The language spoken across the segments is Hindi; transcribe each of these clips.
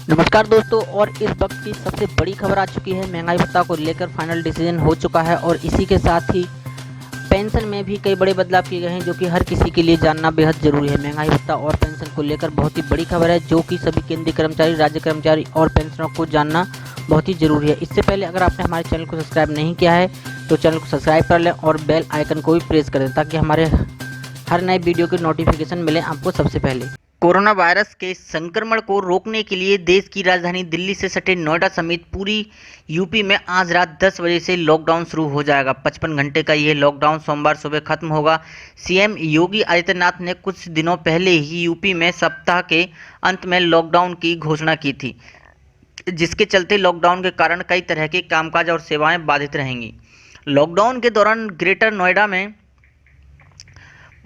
नमस्कार दोस्तों, और इस वक्त की सबसे बड़ी खबर आ चुकी है। महंगाई भत्ता को लेकर फाइनल डिसीजन हो चुका है और इसी के साथ ही पेंशन में भी कई बड़े बदलाव किए गए हैं, जो कि हर किसी के लिए जानना बेहद जरूरी है। महंगाई भत्ता और पेंशन को लेकर बहुत ही बड़ी खबर है, जो कि सभी केंद्रीय कर्मचारी, राज्य कर्मचारी और पेंशनरों को जानना बहुत ही जरूरी है। इससे पहले अगर आपने हमारे चैनल को सब्सक्राइब नहीं किया है तो चैनल को सब्सक्राइब कर लें और बेल आइकन को भी प्रेस कर दें, ताकि हमारे हर नए वीडियो की नोटिफिकेशन मिले आपको सबसे पहले। कोरोना वायरस के संक्रमण को रोकने के लिए देश की राजधानी दिल्ली से सटे नोएडा समेत पूरी यूपी में आज रात 10 बजे से लॉकडाउन शुरू हो जाएगा। 55 घंटे का यह लॉकडाउन सोमवार सुबह खत्म होगा। सीएम योगी आदित्यनाथ ने कुछ दिनों पहले ही यूपी में सप्ताह के अंत में लॉकडाउन की घोषणा की थी, जिसके चलते लॉकडाउन के कारण कई तरह के कामकाज और सेवाएं बाधित रहेंगी। लॉकडाउन के दौरान ग्रेटर नोएडा में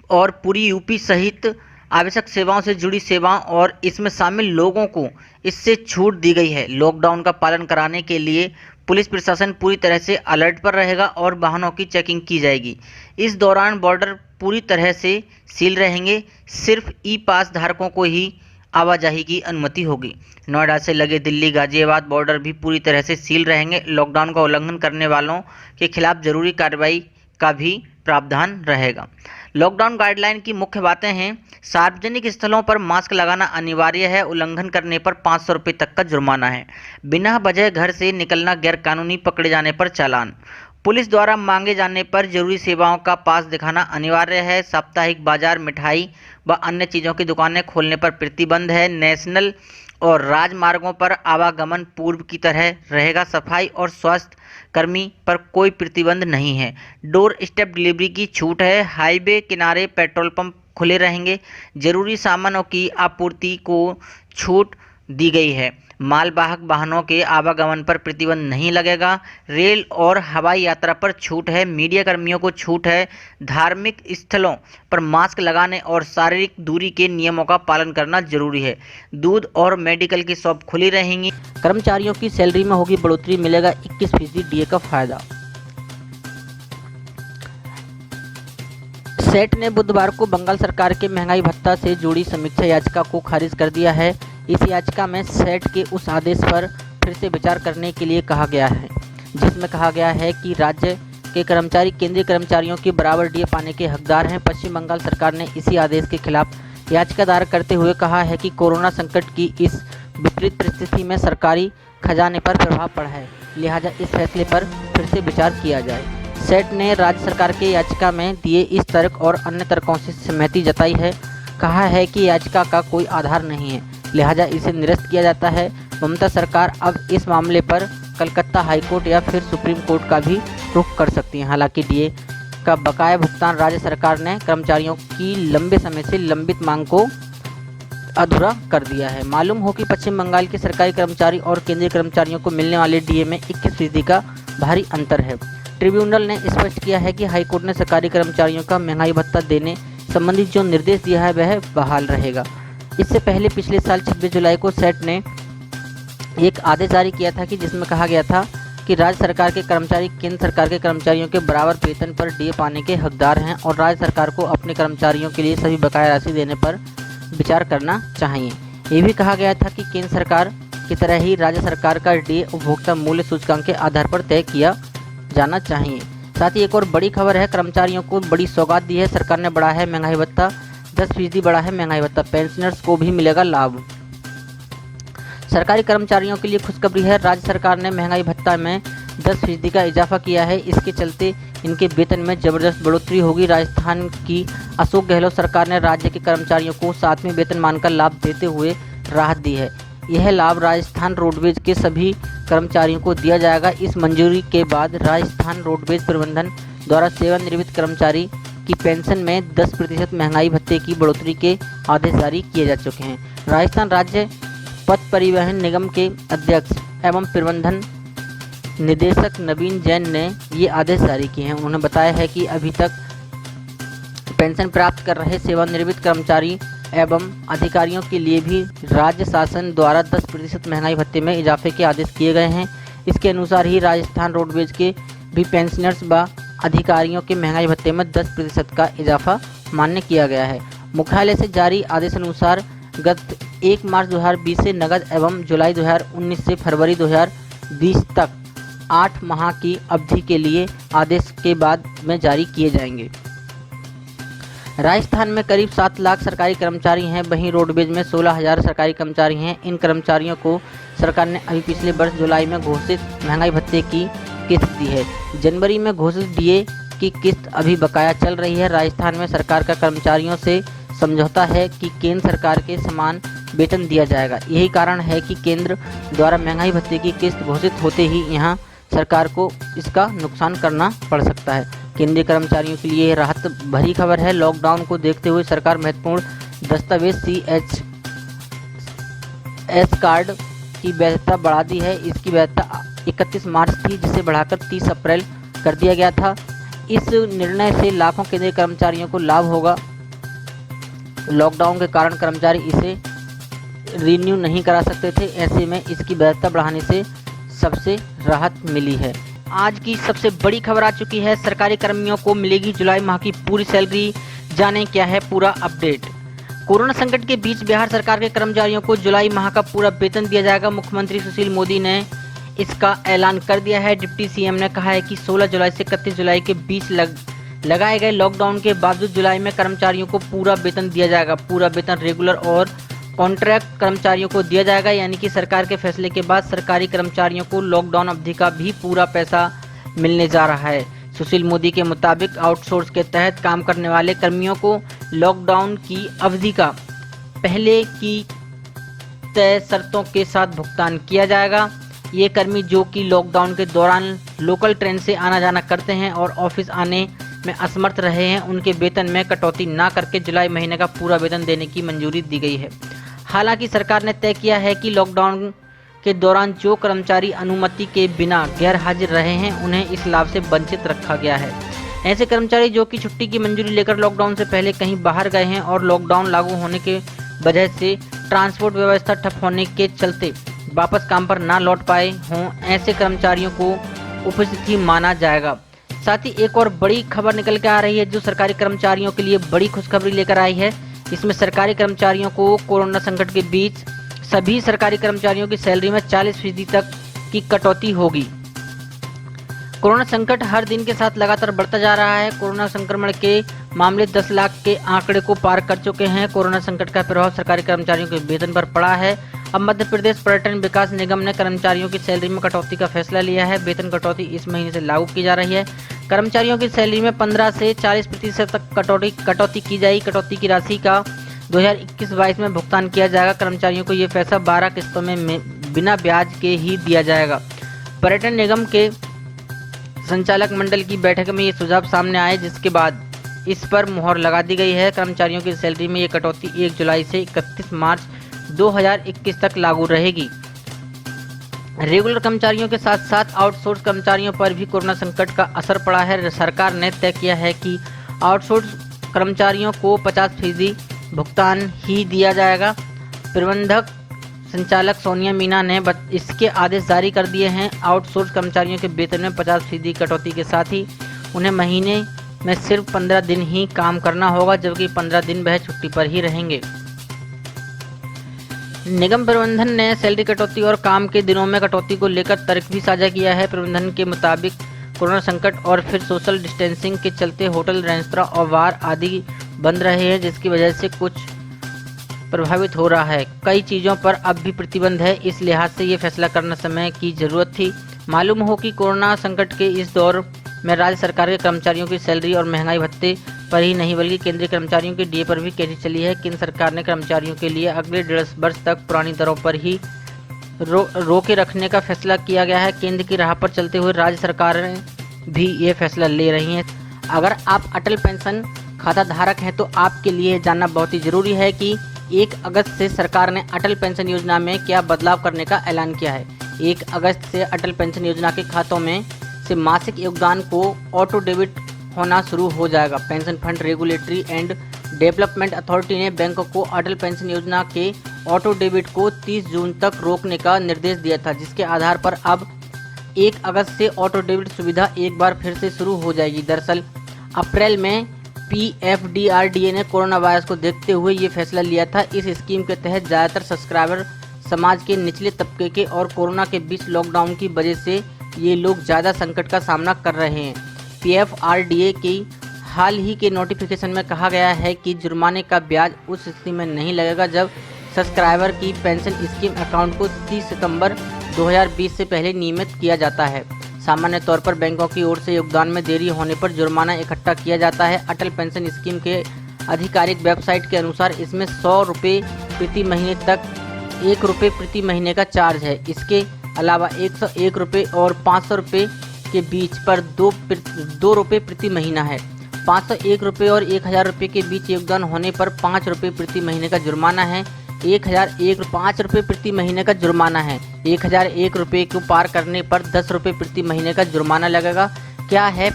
और पूरी यूपी सहित आवश्यक सेवाओं से जुड़ी सेवाओं और इसमें शामिल लोगों को इससे छूट दी गई है। लॉकडाउन का पालन कराने के लिए पुलिस प्रशासन पूरी तरह से अलर्ट पर रहेगा और वाहनों की चेकिंग की जाएगी। इस दौरान बॉर्डर पूरी तरह से सील रहेंगे। सिर्फ ई पास धारकों को ही आवाजाही की अनुमति होगी। नोएडा से लगे दिल्ली गाजियाबाद बॉर्डर भी पूरी तरह से सील रहेंगे। लॉकडाउन का उल्लंघन करने वालों के खिलाफ जरूरी कार्रवाई का भी प्रावधान रहेगा। लॉकडाउन गाइडलाइन की मुख्य बातें हैं। सार्वजनिक स्थलों पर मास्क लगाना अनिवार्य है। उल्लंघन करने पर 500 रुपये तक का जुर्माना है। बिना वजह घर से निकलना गैरकानूनी पकड़े जाने पर चालान। पुलिस द्वारा मांगे जाने पर जरूरी सेवाओं का पास दिखाना अनिवार्य है। साप्ताहिक बाजार, मिठाई व अन्य चीज़ों की दुकानें खोलने पर प्रतिबंध है। नेशनल और राजमार्गों पर आवागमन पूर्व की तरह रहेगा। सफाई और स्वास्थ्य कर्मी पर कोई प्रतिबंध नहीं है। डोर स्टेप डिलीवरी की छूट है। हाईवे किनारे पेट्रोल पंप खुले रहेंगे। जरूरी सामानों की आपूर्ति को छूट दी गई है। मालवाहक वाहनों के आवागमन पर प्रतिबंध नहीं लगेगा। रेल और हवाई यात्रा पर छूट है। मीडिया कर्मियों को छूट है। धार्मिक स्थलों पर मास्क लगाने और शारीरिक दूरी के नियमों का पालन करना जरूरी है। दूध और मेडिकल की शॉप खुली रहेंगी। कर्मचारियों की सैलरी में होगी बढ़ोतरी, मिलेगा 21% डीए का फायदा। सेट ने बुधवार को बंगाल सरकार के महंगाई भत्ता से जुड़ी समीक्षा याचिका को खारिज कर दिया है। इस याचिका में सेट के उस आदेश पर फिर से विचार करने के लिए कहा गया है, जिसमें कहा गया है कि राज्य के कर्मचारी केंद्रीय कर्मचारियों के बराबर डीए पाने के हकदार हैं। पश्चिम बंगाल सरकार ने इसी आदेश के खिलाफ याचिका दायर करते हुए कहा है कि कोरोना संकट की इस विपरीत परिस्थिति में सरकारी खजाने पर प्रभाव पड़ा है, लिहाजा इस फैसले पर फिर से विचार किया जाए। सेट ने राज्य सरकार के याचिका में दिए इस तर्क और अन्य तर्कों से सहमति जताई है। कहा है कि याचिका का कोई आधार नहीं है, लिहाजा इसे निरस्त किया जाता है। ममता सरकार अब इस मामले पर कलकत्ता हाईकोर्ट या फिर सुप्रीम कोर्ट का भी रुख कर सकती है। हालांकि डीए का बकाया भुगतान राज्य सरकार ने कर्मचारियों की लंबे समय से लंबित मांग को अधूरा कर दिया है। मालूम हो कि पश्चिम बंगाल के सरकारी कर्मचारी और केंद्रीय कर्मचारियों को मिलने वाले डीए में 21% का भारी अंतर है। ट्रिब्यूनल ने स्पष्ट किया है कि हाईकोर्ट ने सरकारी कर्मचारियों का महंगाई भत्ता देने संबंधी जो निर्देश दिया है वह बहाल रहेगा। इससे पहले पिछले साल 26 जुलाई को सेट ने एक आदेश जारी किया था, कि जिसमें कहा गया था कि राज्य सरकार के कर्मचारी केंद्र सरकार के कर्मचारियों के बराबर वेतन पर डीए पाने के हकदार हैं और राज्य सरकार को अपने कर्मचारियों के लिए सभी बकाया राशि देने पर विचार करना चाहिए। ये भी कहा गया था कि केंद्र सरकार की तरह ही राज्य सरकार का डीए उपभोक्ता मूल्य सूचकांक के आधार पर तय किया जाना चाहिए। साथ ही एक और बड़ी खबर है, कर्मचारियों को बड़ी सौगात दी है सरकार ने। बढ़ा है महंगाई भत्ता, 10% बढ़ा है महंगाई भत्ता। पेंशनर्स को भी मिलेगा लाभ। सरकारी कर्मचारियों के लिए खुशखबरी है। राज्य सरकार ने महंगाई भत्ता में 10% का इजाफा किया है। इसके चलते इनके वेतन में जबरदस्त बढ़ोतरी होगी। राजस्थान की अशोक गहलोत सरकार ने राज्य के कर्मचारियों को 7वें वेतनमान का लाभ देते हुए राहत दी है। यह लाभ राजस्थान रोडवेज के सभी कर्मचारियों को दिया जाएगा। इस मंजूरी के बाद राजस्थान रोडवेज प्रबंधन द्वारा सेवानिवृत्त कर्मचारी की पेंशन में 10% महंगाई भत्ते की बढ़ोतरी के आदेश जारी किए जा चुके हैं। राजस्थान राज्य पथ परिवहन निगम के अध्यक्ष एवं प्रबंधन निदेशक नवीन जैन ने ये आदेश जारी किए हैं। उन्होंने बताया है कि अभी तक पेंशन प्राप्त कर रहे सेवानिवृत्त कर्मचारी एवं अधिकारियों के लिए भी राज्य शासन द्वारा 10% महंगाई भत्ते में इजाफे के आदेश किए गए हैं। इसके अनुसार ही राजस्थान रोडवेज के भी पेंशनर्स व अधिकारियों के महंगाई भत्ते में 10% का इजाफा मान्य किया गया है। मुख्यालय से जारी आदेशानुसार गत 1 मार्च 2020 से नकद एवं जुलाई 2019 से फरवरी 2020 तक 8 माह की अवधि के लिए आदेश के बाद में जारी किए जाएंगे। राजस्थान में करीब 7 लाख सरकारी कर्मचारी हैं, वहीं रोडवेज में 16,000 सरकारी कर्मचारी हैं। इन कर्मचारियों को सरकार ने अभी पिछले वर्ष जुलाई में घोषित महंगाई भत्ते की किस्त दी है। जनवरी में घोषित डीए की किस्त अभी बकाया चल रही है। राजस्थान में सरकार का कर्मचारियों से समझौता है कि केंद्र सरकार के समान वेतन दिया जाएगा। यही कारण है कि केंद्र द्वारा महंगाई भत्ते की किस्त घोषित होते ही यहाँ सरकार को इसका नुकसान करना पड़ सकता है। केंद्रीय कर्मचारियों के लिए राहत भरी खबर है। लॉकडाउन को देखते हुए सरकार महत्वपूर्ण दस्तावेज CHS कार्ड की वैधता बढ़ा दी है। इसकी वैधता 31 मार्च थी, जिसे बढ़ाकर 30 अप्रैल कर दिया गया था। इस निर्णय से लाखों केंद्रीय कर्मचारियों को लाभ होगा। लॉकडाउन के कारण कर्मचारी इसे रिन्यू नहीं करा सकते थे, ऐसे में इसकी वैधता बढ़ाने से सबसे राहत मिली है। आज की सबसे बड़ी खबर आ चुकी है। सरकारी कर्मियों को मिलेगी जुलाई माह की पूरी सैलरी। जानें क्या है पूरा अपडेट। कोरोना संकट के बीच बिहार सरकार के कर्मचारियों को जुलाई माह का पूरा वेतन दिया जाएगा। मुख्यमंत्री सुशील मोदी ने इसका ऐलान कर दिया है। डिप्टी सीएम ने कहा है कि 16 जुलाई से 31 जुलाई के बीच लगाए गए लॉकडाउन के बावजूद जुलाई में कर्मचारियों को पूरा वेतन दिया जाएगा। पूरा वेतन रेगुलर और कॉन्ट्रैक्ट कर्मचारियों को दिया जाएगा, यानी कि सरकार के फैसले के बाद सरकारी कर्मचारियों को लॉकडाउन अवधि का भी पूरा पैसा मिलने जा रहा है। सुशील मोदी के मुताबिक आउटसोर्स के तहत काम करने वाले कर्मियों को लॉकडाउन की अवधि का पहले की तय शर्तों के साथ भुगतान किया जाएगा। ये कर्मी जो कि लॉकडाउन के दौरान लोकल ट्रेन से आना जाना करते हैं और ऑफिस आने में असमर्थ रहे हैं, उनके वेतन में कटौती ना करके जुलाई महीने का पूरा वेतन देने की मंजूरी दी गई है। हालांकि सरकार ने तय किया है कि लॉकडाउन के दौरान जो कर्मचारी अनुमति के बिना गैर हाजिर रहे हैं, उन्हें इस लाभ से वंचित रखा गया है। ऐसे कर्मचारी जो कि छुट्टी की मंजूरी लेकर लॉकडाउन से पहले कहीं बाहर गए हैं और लॉकडाउन लागू होने के वजह से ट्रांसपोर्ट व्यवस्था ठप होने के चलते वापस काम पर ना लौट पाए हों, ऐसे कर्मचारियों को उपस्थिति माना जाएगा। साथ ही एक और बड़ी खबर निकल के आ रही है, जो सरकारी कर्मचारियों के लिए बड़ी खुशखबरी लेकर आई है। इसमें सरकारी कर्मचारियों को कोरोना संकट के बीच सभी सरकारी कर्मचारियों की सैलरी में 40% तक की कटौती होगी। कोरोना संकट हर दिन के साथ लगातार बढ़ता जा रहा है। कोरोना संक्रमण के मामले 10 लाख के आंकड़े को पार कर चुके हैं। कोरोना संकट का प्रभाव सरकारी कर्मचारियों के वेतन पर पड़ा है। अब मध्य प्रदेश पर्यटन विकास निगम ने कर्मचारियों की सैलरी में कटौती का फैसला लिया है। वेतन कटौती इस महीने से लागू की जा रही है। कर्मचारियों की सैलरी में 15 से 40% तक कटौती की जाएगी। कटौती की राशि का 2021-22 में भुगतान किया जाएगा। कर्मचारियों को ये पैसा 12 किस्तों में बिना ब्याज के ही दिया जाएगा। पर्यटन निगम के संचालक मंडल की बैठक में ये सुझाव सामने आए, जिसके बाद इस पर मुहर लगा दी गई है। कर्मचारियों की सैलरी में ये कटौती 1 जुलाई से 31 मार्च 2021 तक लागू रहेगी। रेगुलर कर्मचारियों के साथ साथ आउटसोर्स कर्मचारियों पर भी कोरोना संकट का असर पड़ा है। सरकार ने तय किया है कि आउटसोर्स कर्मचारियों को 50% भुगतान ही दिया जाएगा। प्रबंधक संचालक सोनिया मीना ने इसके आदेश जारी कर दिए हैं। आउटसोर्स कर्मचारियों के वेतन में 50% कटौती के साथ ही उन्हें महीने में सिर्फ 15 दिन ही काम करना होगा, जबकि 15 दिन वह छुट्टी पर ही रहेंगे। निगम प्रबंधन ने सैलरी कटौती और काम के दिनों में कटौती को लेकर तर्क भी साझा किया है। प्रबंधन के मुताबिक कोरोना संकट और फिर सोशल डिस्टेंसिंग के चलते होटल, रेस्तरां और बार आदि बंद रहे हैं, जिसकी वजह से कुछ प्रभावित हो रहा है। कई चीज़ों पर अब भी प्रतिबंध है। इस लिहाज से ये फैसला करना समय की जरूरत थी। मालूम हो कि कोरोना संकट के इस दौर में राज्य सरकार के कर्मचारियों की सैलरी और महंगाई भत्ते पर ही नहीं बल्कि केंद्रीय कर्मचारियों की डीए पर भी कैदी चली है। केंद्र सरकार ने कर्मचारियों के लिए अगले 1.5 वर्ष तक पुरानी दरों पर ही रोके रखने का फैसला किया गया है। केंद्र की राह पर चलते हुए राज्य सरकारें भी ये फैसला ले रही हैं। अगर आप अटल पेंशन खाता धारक हैं तो आपके लिए जानना बहुत ही जरूरी है कि 1 अगस्त से सरकार ने अटल पेंशन योजना में क्या बदलाव करने का ऐलान किया है। 1 अगस्त से अटल पेंशन योजना के खातों में से मासिक योगदान को ऑटो डेबिट होना शुरू हो जाएगा। Pension fund regulatory and development authority ने बैंकों को अटल पेंशन योजना के ऑटो डेबिट को 30 जून तक रोकने का निर्देश दिया था, जिसके आधार पर अब 1 अगस्त से ऑटो डेबिट सुविधा एक बार फिर से शुरू हो जाएगी। दरअसल अप्रैल में PFDRDA ने कोरोना वायरस को देखते हुए ये फैसला लिया था। इस स्कीम के तहत ज़्यादातर सब्सक्राइबर समाज के निचले तबके के और कोरोना के बीच लॉकडाउन की वजह से ये लोग ज़्यादा संकट का सामना कर रहे हैं। PFRDA की हाल ही के नोटिफिकेशन में कहा गया है कि जुर्माने का ब्याज उस स्थिति में नहीं लगेगा जब सब्सक्राइबर की पेंशन स्कीम अकाउंट को 30 सितंबर 2020 से पहले नियमित किया जाता है। सामान्य तौर पर बैंकों की ओर से योगदान में देरी होने पर जुर्माना इकट्ठा किया जाता है। अटल पेंशन स्कीम के आधिकारिक वेबसाइट के अनुसार इसमें 100 रुपये प्रति महीने तक 1 रुपये प्रति महीने का चार्ज है। इसके अलावा 101 रुपये और 500 रुपये के बीच पर 2 रुपये प्रति महीना है। 501 रुपये और 1000 रुपये के बीच योगदान होने पर 5 रुपये प्रति महीने का जुर्माना है। 5 रुपये प्रति महीने का जुर्माना है। 1001 रुपये को पार करने पर 10 रुपये प्रति महीने का जुर्माना लगेगा। क्या है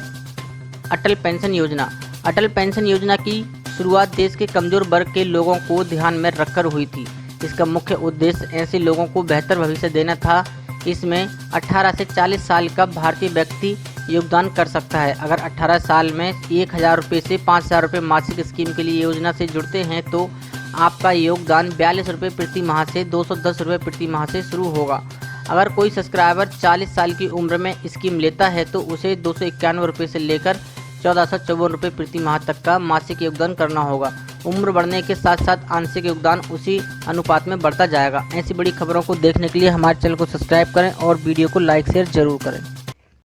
अटल पेंशन योजना? अटल पेंशन योजना की शुरुआत देश के कमजोर वर्ग के लोगों को ध्यान में रखकर हुई थी। इसका मुख्य उद्देश्य ऐसे लोगों को बेहतर भविष्य देना था। इसमें 18 से 40 साल का भारतीय व्यक्ति योगदान कर सकता है। अगर 18 साल में 1000 रुपये से 5000 रुपये मासिक स्कीम के लिए योजना से जुड़ते हैं तो आपका योगदान 42 रुपये प्रति माह से 210 रुपये प्रति माह से शुरू होगा। अगर कोई सब्सक्राइबर 40 साल की उम्र में स्कीम लेता है तो उसे 291 रुपये से लेकर 1454 रुपये प्रति माह तक का मासिक योगदान करना होगा। उम्र बढ़ने के साथ साथ आंशिक योगदान उसी अनुपात में बढ़ता जाएगा। ऐसी बड़ी खबरों को देखने के लिए हमारे चैनल को सब्सक्राइब करें और वीडियो को लाइक शेयर जरूर करें।